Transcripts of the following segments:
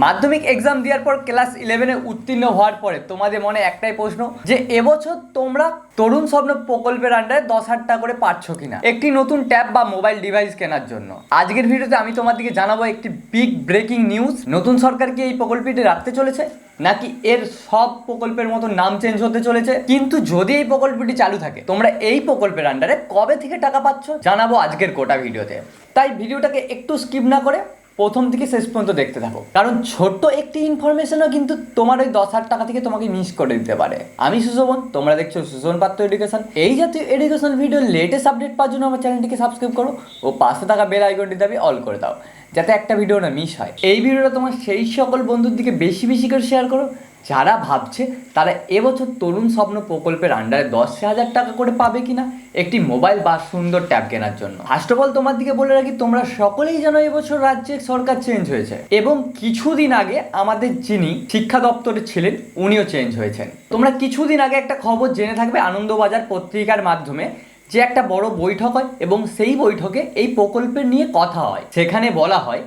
মাধ্যমিক এক্সাম দেওয়ার পর ক্লাস 11-এ উত্তীর্ণ হওয়ার পরে তোমাদের মনে একটাই প্রশ্ন যে এবছর তোমরা তরুণ স্বপ্ন প্রকল্পের আন্ডারে 10,000 টাকা করে পাচ্ছ কিনা একটি নতুন ট্যাব বা মোবাইল ডিভাইস কেনার জন্য। আজকের ভিডিওতে আমি তোমাদেরকে জানাবো একটি বিগ ব্রেকিং নিউজ। নতুন সরকার কি এই প্রকল্পটি রাখতে চলেছে নাকি এর সব প্রকল্পের মতো নাম চেঞ্জ হতে চলেছে। কিন্তু যদি এই প্রকল্পটি চালু থাকে তোমরা এই প্রকল্পের আন্ডারে কবে থেকে টাকা পাচ্ছ জানাবো আজকের গোটা ভিডিওতে। তাই ভিডিওটাকে একটু স্কিপ না করে প্রথম থেকে শেষ পর্যন্ত দেখতে থাকো, কারণ ছোট্ট একটি ইনফরমেশনও কিন্তু তোমার ওই 10,000 টাকা থেকে তোমাকে মিস করে দিতে পারে। আমি সুশোভন, তোমরা দেখছো সুশোভন পাত্র এডুকেশন। এই জাতীয় এডুকেশন ভিডিও লেটেস্ট আপডেট পাওয়ার জন্য আমার চ্যানেলটিকে সাবস্ক্রাইব করো ও পাশে থাকা বেল আইকনটি দাবি অল করে দাও, যাতে একটা ভিডিও না মিস হয়। এই ভিডিওটা তোমার সেই সকল বন্ধুর দিকে বেশি বেশি করে শেয়ার করো যারা ভাবছে তারা এবছর তরুণ স্বপ্ন প্রকল্পের আন্ডারে 10,000 টাকা করে পাবে কিনা একটি মোবাইল বা সুন্দর ট্যাব কেনার জন্য। ফার্স্ট অফ অল তোমার দিকে বলে রাখি, তোমরা সকলেই জানো এবছর রাজ্যের সরকার চেঞ্জ হয়েছে এবং কিছুদিন আগে আমাদের যিনি শিক্ষা দপ্তরে ছিলেন উনিও চেঞ্জ হয়েছেন। তোমরা কিছুদিন আগে একটা খবর জেনে থাকবে আনন্দবাজার পত্রিকার মাধ্যমে, যে একটা বড় বৈঠক হয় এবং সেই বৈঠকে এই প্রকল্পের নিয়ে কথা হয়। সেখানে বলা হয়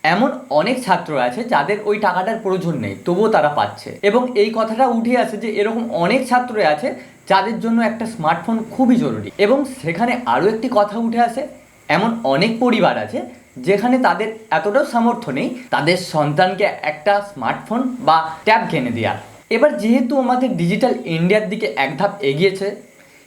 এমন অনেক ছাত্র আছে যাদের ওই টাকাটার প্রয়োজন নেই তবুও তারা পাচ্ছে, এবং এই কথাটা উঠে আসে যে এরকম অনেক ছাত্র আছে যাদের জন্য একটা স্মার্টফোন খুবই জরুরি। এবং সেখানে আরও একটি কথা উঠে আসে, এমন অনেক পরিবার আছে যেখানে তাদের এতটাও সামর্থ্য নেই তাদের সন্তানকে একটা স্মার্টফোন বা ট্যাব কিনে দেওয়ার। এবার যেহেতু আমাদের ডিজিটাল ইন্ডিয়ার দিকে এক ধাপ এগিয়েছে,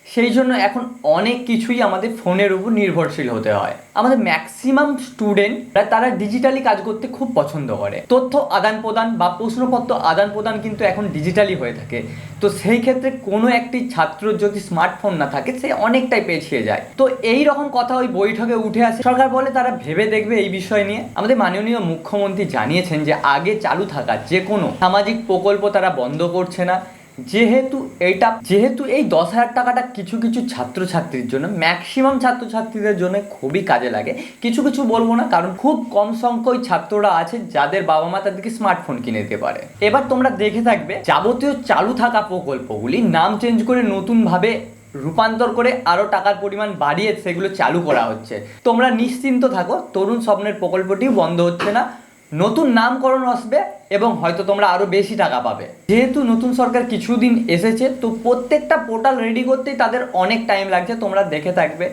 সেই জন্য এখন অনেক কিছুই আমাদের ফোনের উপর নির্ভরশীল হতে হয়। আমাদের ম্যাক্সিমাম স্টুডেন্টরা তারা ডিজিটালি কাজ করতে খুব পছন্দ করে। তথ্য আদান প্রদান বা প্রশ্নপত্র আদান প্রদান কিন্তু এখন ডিজিটালি হয়ে থাকে। তো সেই ক্ষেত্রে কোনো একটি ছাত্র যদি স্মার্টফোন না থাকে সে অনেকটাই পেছিয়ে যায়। তো এই রকম কথা ওই বৈঠকে উঠে আসে। সরকার বলে তারা ভেবে দেখবে এই বিষয় নিয়ে। আমাদের মাননীয় মুখ্যমন্ত্রী জানিয়েছেন যে আগে চালু থাকা যে কোনো সামাজিক প্রকল্প তারা বন্ধ করছে না, যেহেতু এই 10,000 টাকাটা কিছু কিছু ছাত্রছাত্রীর জন্য, ম্যাক্সিমাম ছাত্রছাত্রীদের জন্য খুবই কাজে লাগে। কিছু কিছু বলবো না, কারণ খুব কম সংখ্যক ছাত্ররা আছে যাদের বাবা মা তাদেরকে স্মার্টফোন কিনে দিতে পারে। এবার তোমরা দেখে থাকবে যাবতীয় চালু থাকা প্রকল্পগুলি নাম চেঞ্জ করে নতুনভাবে রূপান্তর করে আরও টাকার পরিমাণ বাড়িয়ে সেগুলো চালু করা হচ্ছে। তোমরা নিশ্চিন্ত থাকো, তরুণ স্বপ্নের প্রকল্পটিও বন্ধ হচ্ছে না, নতুন নামকরণ আসবে এবং হয়তো তোমরা আরও বেশি টাকা পাবে। যেহেতু নতুন সরকার কিছুদিন এসেছে তো প্রত্যেকটা পোর্টাল রেডি করতেই তাদের অনেক টাইম লাগছে। তোমরা দেখে থাকবে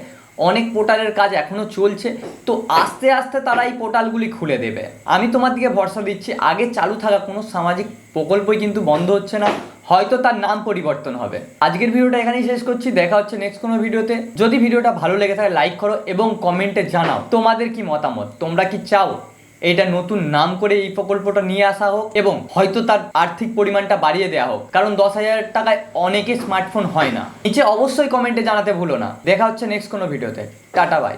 অনেক পোর্টালের কাজ এখনও চলছে, তো আস্তে আস্তে তারা এই পোর্টালগুলি খুলে দেবে। আমি তোমাদেরকে ভরসা দিচ্ছি আগে চালু থাকা কোনো সামাজিক প্রকল্পই কিন্তু বন্ধ হচ্ছে না, হয়তো তার নাম পরিবর্তন হবে। আজকের ভিডিওটা এখানেই শেষ করছি, দেখা হচ্ছে নেক্সট কোনো ভিডিওতে। যদি ভিডিওটা ভালো লেগে থাকে লাইক করো এবং কমেন্টে জানাও তোমাদের কি মতামত। তোমরা কি চাও এটা নতুন নাম করে এই প্রকল্পটা নিয়ে আসা হোক এবং হয়তো তার আর্থিক পরিমাণটা বাড়িয়ে দেওয়া হোক, কারণ 10,000 টাকায় অনেকে স্মার্টফোন হয় না। নিচে অবশ্যই কমেন্টে জানাতে ভুলো না। দেখা হচ্ছে নেক্সট কোনো ভিডিওতে। Tata bye.